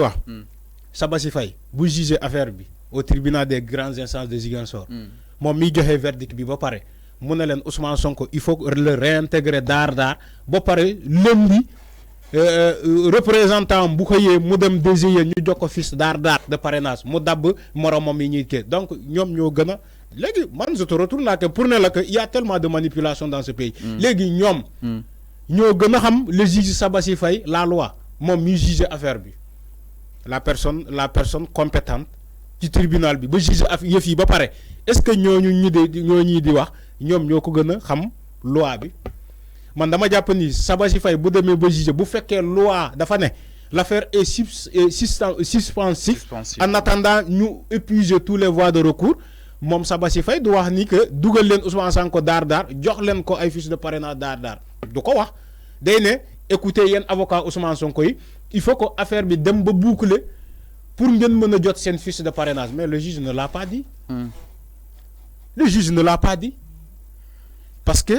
wax Sabassi Faye bu juger affaire bi au tribunal des grandes instances de Ziguinchor moom miy joxe verdict bi ba pare mu ne leen Ousmane Sonko il faut le réintégrer daar ba pare lundi représentant bu xëyee mu dem désigner ñu jox ko fiche daar de parrainage mu dabb moromam yi ñuy kii donc ñoom ñoo gën a léegi man je te retourne là que pour ne la que y a tellement de manipulation dans ce pays léegi ñoom ñoo gën a xam le juge Sabassi Faye la loi moom miy juger affaire bi la personne compétente ci tribunal bi ba juger yëf yi ba pare est-ce que ñooñu ñuy di wax ñoom ñoo ko gën a xam loi bi man dama jàpp ni Sabassi Faye bu demee ba juger bu fekkee loi dafa ne l'affaire est suspensif en attendant ñu épuiser tous les voies de recours moom Sabassi Faye du wax ni que dugal leen Ousmane Sonko daar jox leen ko ay fiches de parrainage daar du ko wax day ne écoutez yéen avocat Ousmane Sonko yi il faut que affaire bi dem ba boucler pour ngeen mën a jot seen fiche de parrainage mais le juge ne l'a pas dit le juge ne l'a pas dit parce que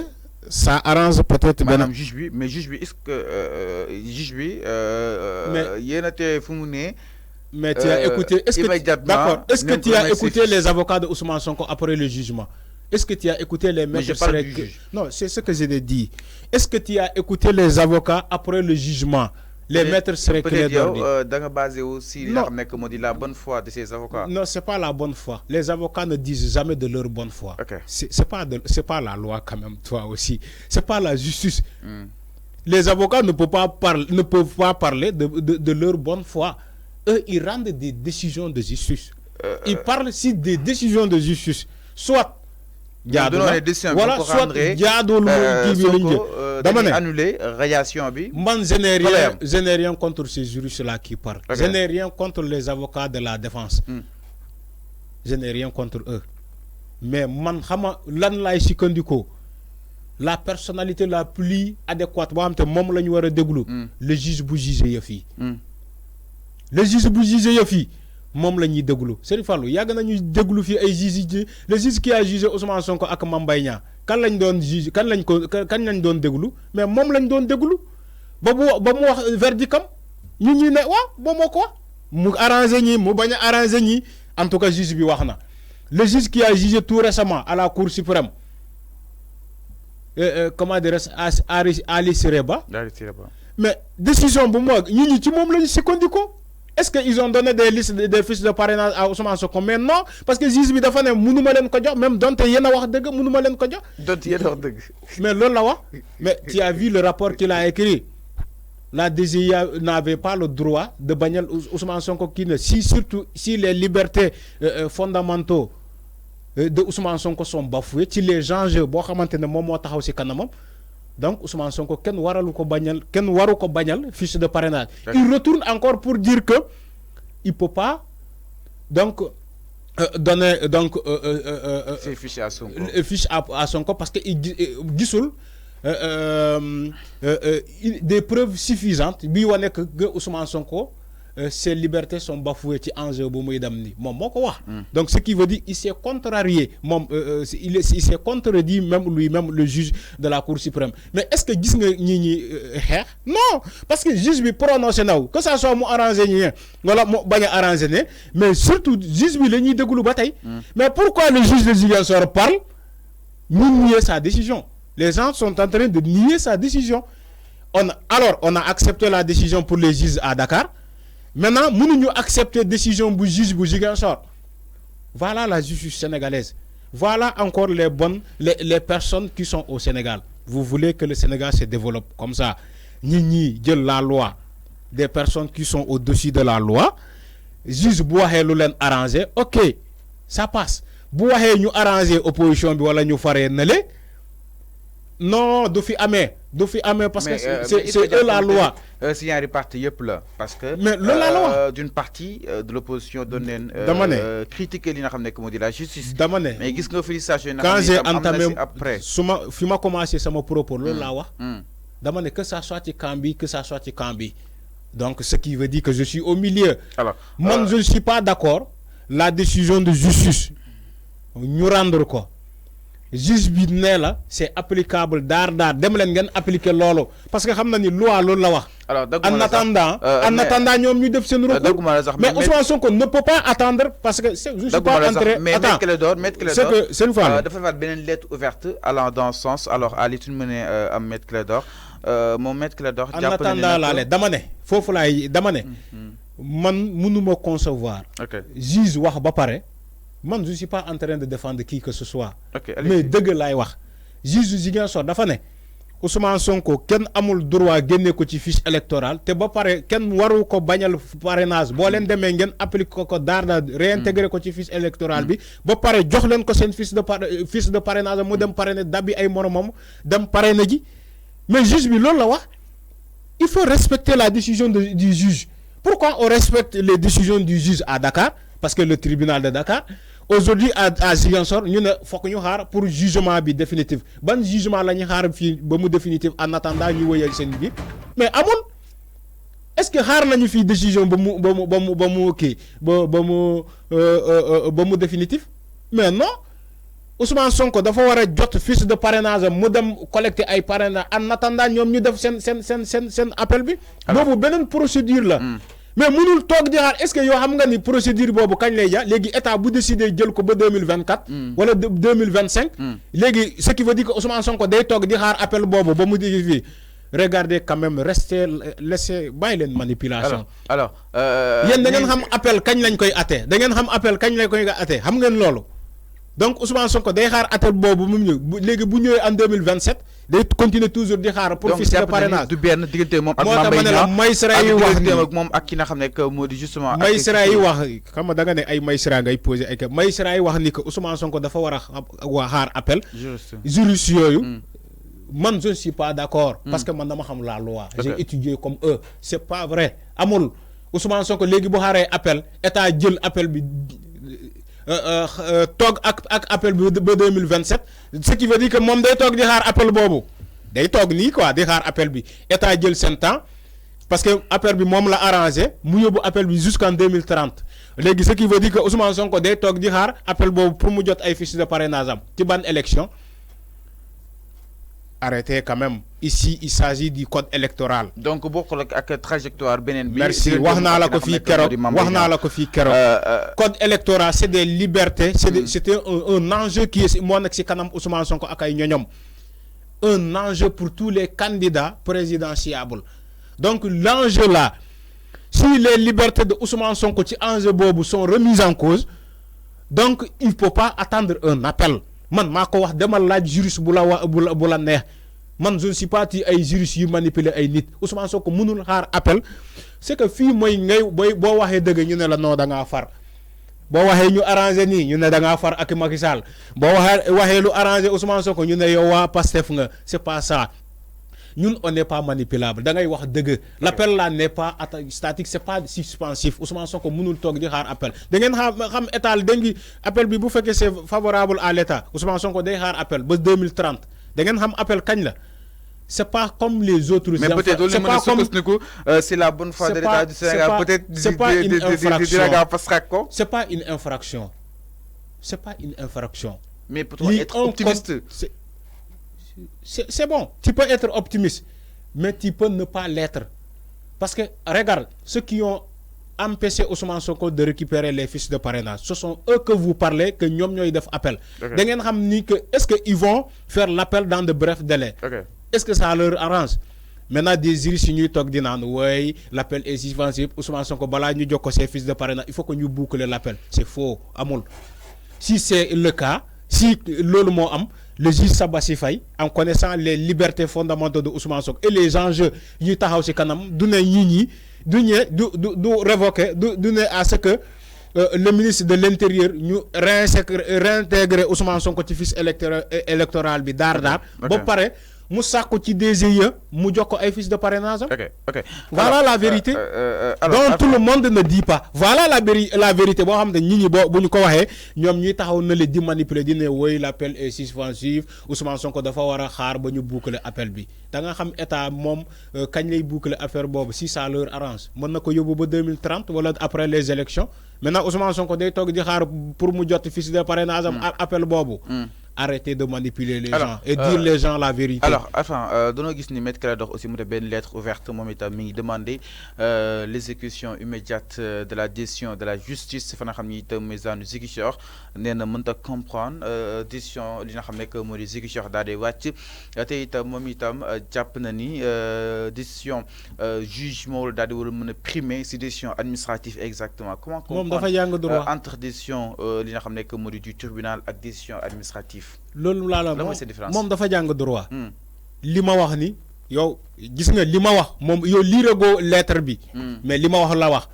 ça arrange peut-être madame juge bi mais juge bi est-ce que juge bi yéen a te fu mu ne mais tu as écouté est-ce que tu as écouté les avocats de Ousmane Sonko après le jugement? Est-ce que tu as écouté les maîtres Non, c'est ce que j'ai dit. Est-ce que tu as écouté les avocats après le jugement? Les maîtres seraient clairs d'ordre. Basé aussi la bonne foi de ces avocats. Non, c'est pas la bonne foi. Les avocats ne disent jamais de leur bonne foi. Okay. C'est pas la loi quand même, toi aussi. C'est pas la justice. Les avocats ne peuvent pas parler de leur bonne foi. Eux, ils rendent des décisions de justice. Ils parlent ici des décisions de justice. Soit voilà, soit annuler radiation bi. Man, je n'ai rien contre ces juristes-là qui parlent. Je n'ai rien contre les avocats de la défense. Je n'ai rien contre eux. Mais man, lan lay sikandiko la personnalité la plus adéquate, le juge bu juge yefi. Le juge bu juge yefi. Mom la ñuy déglu Serigne Fallou yàgg nañu déglu fii ay juge le juge qui a jugé Ousmane Sonko ak Mame Mbaye Niang kan lañ doon juge kan lañ doon déglu mais moom lañ doon déglu ba mu wax verdictam ñu ñi ne waaw ba moo ko wax mu arrangé ñi mu bañ a arrangé ñi en tout cas juge bi wax na le juge qui a jugé tout récemment à la Cour suprême comment dire Ali Sireba mais décision bu mo ñi ci moom lañu sukkandiku. Est-ce qu'ils ont donné des listes des fiches de parrainage à Ousmane Sonko? Mais non, parce que juge bi dafa ne mënuma leen ko jox même donte yéen a wax dëgg mënuma leen ko jox. Donte yéen a wax dëgg. Mais loolu la wax. Mais tu as vu le rapport qu'il a écrit. La DGIA n'avait pas le droit de bannir Ousmane Sonko qui ne surtout si les libertés fondamentaux de Ousmane Sonko sont bafouées, si les enjeux boo xamante ne moom moo taxaw ci kanamam. Donc Ousmane Sonko ken waru ko bagnal fiche de parrainage. Il retourne encore pour dire que il peut pas donc donner donc ces fiches à Sonko. Fiche à Sonko parce que il gisul des preuves suffisantes bi wane que Ousmane Sonko ses libertés sont bafouées ci enjeu bu muy dem ni mom moko wax. Donc ce qui veut dire il s'est contrarié il s'est contredit même lui-même le juge de la Cour suprême. Mais est-ce que gis nga ñi xex? Non, parce que juge bi prononcé naw que ça soit mu arrangé ñi wala mu baña arrangé né mais surtout juge bi lañuy déglu ba tay. Mais pourquoi le juge de Ziguinchor parle? Ñu nier sa décision. Les gens sont en train de nier sa décision. On a accepté la décision pour les juges à Dakar. Maintenant, nous nous accepter la décision du juge bu Ziguinchor. Voilà la justice sénégalaise. Voilà encore les personnes qui sont au Sénégal. Vous voulez que le Sénégal se développe comme ça. Ni de la loi. Des personnes qui sont au-dessus de la loi. Juge bu waxé lu len arranger, OK, ça passe. Bu waxé ñu arranger opposition bi wala ñu faré nalé. Non, do fi amé parce que c'est eux la loi. C'est un réparti yep là parce que mais la loi d'une partie de l'opposition donne critiquer li nga xamné comme dit la justice. Mais gis nga félicitation quand j'ai entamé après fi ma commencé sama propos loolu la wax. Dama né que ça soit ci Kambi que ça soit ci Kambi. Donc ce qui veut dire que je suis au milieu. Alors moi je ne suis pas d'accord la décision de justice ñu rendre quoi. juge bi nee la c'est applicable daar dem leen ngeen appliquer lolo parce que xam na ni loi loolu la wax. alors en attendant ñoom ñu def seen recours mais Ousmane Sonko ne peut pas attendre parce que je suis pas entré. mais Maître Clédor c'est une fois dafa faat beneen lettre ouverte allant dans ce sens alors à l'étude menée am Maître Clédor moom Maître Clédor. en attendant laa dama ne foofu laay dama ne. man mënuma concevoir. juge wax ba pare. Man, je ne suis pas en train de défendre qui que ce soit. Mais deug lay wax. Juge Ziguinchor dafa né Ousmane Sonko ken amul droit génné ko ci fiche électorale té ba paré ken waru ko bañal parrainage bo len démé ngén appliquer ko réintégrer ko ci fiche électorale bi ba paré jox len ko sen fiche de parrainage mu dem parrainer dabi ay moromam dem parrainer ji mais juge bi loolu la wax il faut respecter la décision du juge. Pourquoi on respecte les décisions du juge à Dakar parce que le tribunal de Dakar aujourd'hui à Ziguinchor ñu ne fokk ñu xaar pour jugement bi définitif ban jugement la ñu xaar fii ba mu définitif en attendant ñu wëyal seen bi mais amul est-ce que xaar nañu fii décision ba mu définitif mais non Ousmane Sonko dafa war a jot fiche de parrainage mu dem collecter ay parrainage en attendant ñoom ñu def seen appel bi boobu beneen procédure la mais mënul tok di xaar est-ce que yo xam nga ni procédure bobu kañ lay ja légui état bu décider jël ko ba 2024 wala 2025 légui ce qui veut dire que Ousmane Sonko day tok di xaar appel bobu ba mu di fi regardez quand même rester laisser bay len manipulation alors yeen da ngeen xam appel kañ lañ koy até da ngeen xam appel kañ lañ koy até xam ngeen lolu donc Ousmane Sonko day xaar appel bobu mu ñëw légui bu ñëwé en 2027 day continuer toujours di xaar pour fiche de parrainage du benn diggante moom ak Maïsra yi wax ni moom ak ki nga xam ne que moo di justement Maïsra yi wax xam nga da nga ne ay Maïsra ngay poser ay Maïsra yi wax ni que Ousmane Sonko dafa war a xaar appel juriste yooyu man je ne suis pas d'accord parce que man dama xam la loi j'ai étudié comme eux c'est pas vrai amul Ousmane Sonko léegi bu xaaree appel état jël appel bi toog ak appel bi ba 2027 ce qui veut dire que moom day toog di xaar appel boobu day toog nii quoi di xaar appel bi état jël seen temps parce que appel bi moom la arrangé mu yóbbu appel bi jusqu'en 2030 léegi ce qui veut dire que Ousmane Sonko day toog di xaar appel boobu pour mu jot ay fiches de parrainage am ci ban élection arrêtez quand même ici il s'agit du code électoral. donc bokkul ak trajectoire beneen bi. merci wax naa la ko fii keroog code électoral c'est des libertés. c'était un enjeu qui est moo nekk ci kanam Ousmane Sonko ak ay ñoñom un enjeu pour tous les candidats présidentiables donc l'enjeu là si les libertés de Ousmane Sonko ci enjeu boobu sont remises en cause donc il faut pas attendre un appel. Man mako wax demal laaj juriste bu la neex man je ne suis pas ti ay juriste yu manipuler ay nit Ousmane Sonko mënul xaar appel c'est que fii mooy ngay boo waxee dëgg ñu ne la non da ngaa far boo waxee ñu arrangé nii ñu ne da ngaa far ak Macky Sall boo waxee lu arrangé Ousmane Sonko ñu ne yow waa Pastef nga c'est pas ça ñun on n'est pas manipulable da ngay wax dëgg l'appel là n'est pas statique c'est pas suspensif Ousmane Sonko mënul toog di xaar appel da ngeen xam état dengi appel bi bu fekkee c'est favorable à l'état Ousmane Sonko day xaar appel ba 2030 da ngeen xam appel kañ la c'est pas comme les autres. Mais peut-être c'est pas comme c'est la bonne foi de l'état du Sénégal peut-être c'est pas une infraction. C'est pas une infraction. C'est pas une infraction. Mais pour toi être optimiste. C'est bon, tu peux être optimiste, mais tu peux ne pas l'être. Parce que, regarde, ceux qui ont empêché Ousmane Sonko de récupérer les fiches de parrainage, ce sont eux que vous parlez, que nous avons fait appel. Est-ce qu'ils vont faire l'appel dans de brefs délais? Est-ce que ça leur arrange? Maintenant, des juristes qui disent oui, l'appel est suspensif, Ousmane Sonko, nous avons ses fiches de parrainage, il faut que nous bouclions l'appel. C'est faux, Amoul. Si c'est le cas, si le mot le juge Sabassi Faye, en connaissant les libertés fondamentales de Ousmane Sonko et les enjeux yu taxaw ci kanam du révoquer à ce que le ministre de l'Intérieur ñu réintégrer Ousmane Sonko ci fiche électoral bi ba paré mu sakku ci DGE mu jox ko ay fiches de parrainage. Voilà alors, la vérité. Donc tout le monde ne dit pas. Voilà la vérité. Bo xam ne nit ñi bu ñu ko waxee ñoom ñuy taxaw na le di manipuler di ne woy l'appel est suspensif Ousmane Sonko dafa war a xaar ba ñu boucler appel bi da nga xam état moom kañ lay boucler affaire boobu si ça leur arrange mën na ko yóbbu ba 2030 wala après les élections maintenant Ousmane Sonko day toog di xaar pour mu jot fiche de parrainage am appel boobu. arrêter de manipuler les gens et dire les gens la vérité. Alors, enfin, dans nos ni Maître Clédor aussi mu def benn lettre ouverte moom itam mi ngi demandé l'exécution immédiate de la décision de la justice fa nga xam ni itam misaanu Ziguinchor nee na mënta comprendre décision li nga xam ne que moo di Ziguinchor daal di wàcc te itam moom itam jàpp na ni décision juge moo daal di war a mën a primer si décision administrative exactement. Comment comprendre entre décision li nga xam ne que moo di du tribunal ak décision administrative. loolu laa la moom dafa jàng droit. li ma wax ni yow gis nga li ma wax moom yow liiragoo lettre bi. mais li ma wax la wax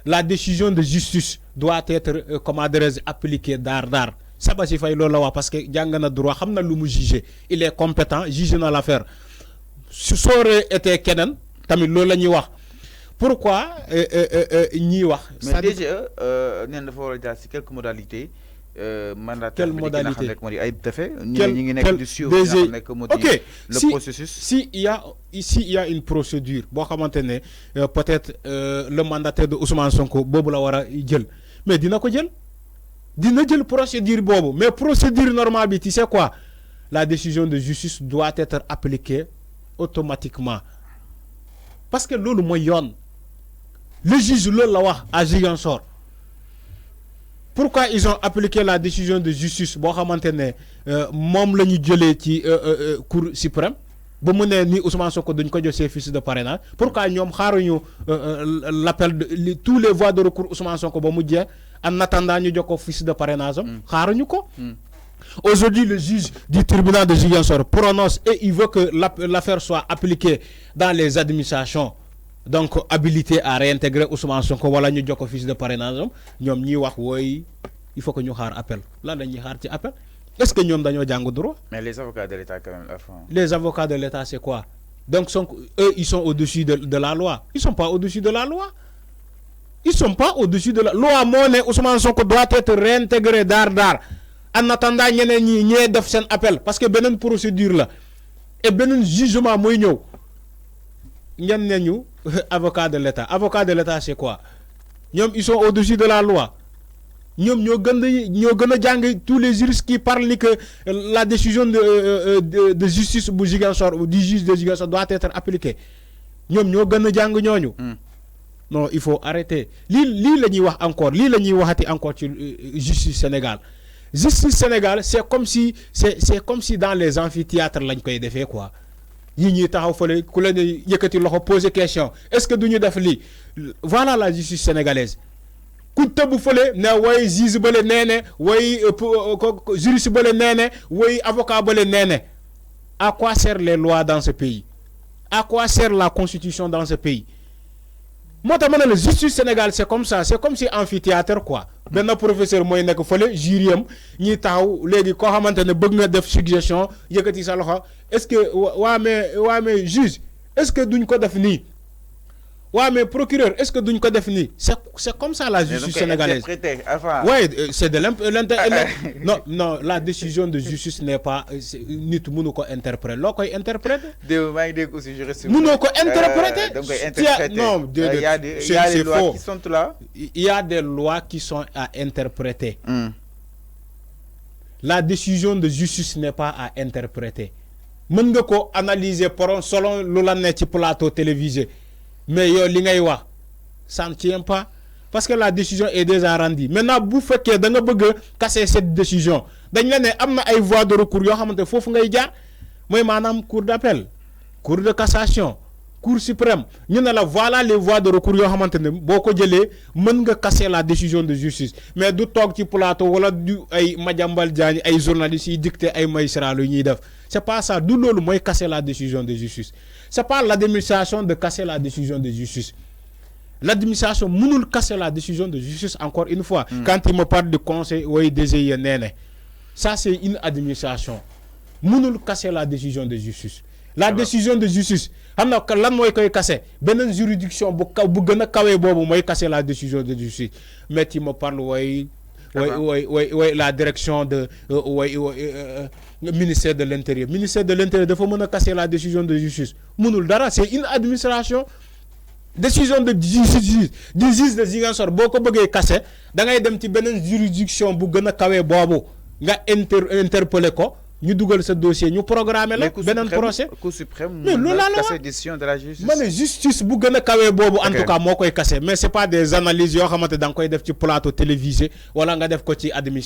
la décision de justice doit être comment dirais-je appliquée daar. Sabassi Faye loolu la wax parce que jàng na droit xam na lu mu juger il est compétent juge na l'affaire su sooree été keneen tamit loolu la ñuy wax pourquoi ñiy wax. mais DGE nee na dafa war a jaar si quelques modalités. Quelle modalité? Ok, le processus. Si il y a une procédure, peut-être le mandataire de Ousmane Sonko, Bobo la wara djel. Mais dina ko djel. Dina djel procédure Bobo. Mais procédure normale, tu sais quoi? La décision de justice doit être appliquée automatiquement. Parce que lolu moy yon. Le juge lolu la wax à Ziguinchor. Pourquoi ils ont appliqué la décision de justice boo xamante ne moom la ñu jëlee ci cour suprême ba mu ne ni Ousmane Sonko duñ ko jox ses fiches de parrainage pourquoi ñoom xaaruñu l'appel de tous les voies de recours Ousmane Sonko ba mu jeex en attendant ñu jox ko fiche de parrainage am xaaruñu ko. Aujourd'hui, le juge du tribunal de Ziguinchor prononce et il veut que l'affaire soit appliquée dans les administrations. Donc habilité à réintégrer Ousmane Sonko wala ñu jox ko fiche de parrainage ñom ñi wax woy il faut que ñu xaar appel lan la ñuy xaar ci appel est-ce que ñom dañoo jàng droit. Mais les avocats de l'État quand même les avocats de l'État c'est quoi? Donc eux ils sont au-dessus de la loi. Ils sont pas au-dessus de la loi. Ils sont pas au-dessus de la loi. Moo ne Ousmane Sonko doit être réintégré daar en attendant ñeneen ñi ñee def seen appel parce que beneen procédure la et beneen jugement mooy ñëw ñen nañu avocat de l'État c'est quoi? Ils sont au-dessus de la loi. Ñoo gën a jàng tous les juristes qui parlent que la décision de justice bu Ziguinchor ou du juge de Ziguinchor doit être appliquée. Ñoo gën a jàng ñooñu. Non, il faut arrêter. Lii la ñuy wax encore lii la ñuy waxati encore ci justice Sénégal. Justice Sénégal c'est comme si dans les amphithéâtres lañ koy defee quoi. Ñi taxaw fele ku leen yëkëti loxo poser question est-ce que duñu def li voilà la justice sénégalaise ku tëbb fele ne way juge bale néné way juriste bale néné way avocat bale néné. À quoi servent les lois dans ce pays? À quoi sert la constitution dans ce pays? Moi tamane la justice Sénégal c'est comme ça, c'est comme si amphithéâtre quoi. Ben professeur moy nek fele jury am ñi taxaw légui ko xamantene bëgg nga def suggestion yëkëti sa loxo est-ce que wa mais juge est-ce que duñ ko def ni wa mais procureur est-ce que duñ ko def ni c'est comme ça la justice sénégalaise. Ouais, c'est de non la décision de justice n'est pas nit mënu ko interpréter lo koy interpréter aussi juriste mënu ko interpréter non il y a des lois qui sont là, il y a des lois qui sont à interpréter. La décision de justice n'est pas à interpréter. Mën nga ko analyser selon lu la ne ci plateau télévisé mais yo li ngay wax ça ne tient pas parce que la décision est déjà rendue. Maintenant bu fekkee da nga bëgg casser cette décision dañ la né amna ay voies de recours yo xamanté fofu ngay jaar moy manam cour d'appel, cour de cassation, cour suprême. Ñu ne la voilà les voies de recours yo xamanté ne boko jëlé mën nga casser la décision de justice mais du tok ci plateau wala du ay Madiambal Diagne ay journalistes yi dicté ay magistrat lu ñuy def. C'est pas ça. D'où le moyen casser la décision de justice. C'est pas l'administration de casser la décision de justice. L'administration mënul casser la décision de justice encore une fois. Quand il me parle de conseil ou DGI néné. Ça c'est une administration. Mënul casser la décision de justice. La décision de justice. Xamna lan moy koy casser benen juridiction bu gëna kawé bobu moy casser la décision de justice. Mais il me parle la direction de le ministère de l'Intérieur. Le ministère de l'Intérieur doit casser la décision de justice. C'est une administration. Décision de justice de Ziguinchor boo ko bëggee casser da ngay dem ci beneen juridiction bu gën a kawe boobu nga interpeller ko ñu dugal ce dossier ñu programmer la benen procès Cour suprême mais loolu la casser décision de la justice mané justice bu gëna kawé bobu en tout cas moo koy casser mais c'est pas des analyses yo xamanté dang koy def ci plateau télévisé wala nga def ko ci administration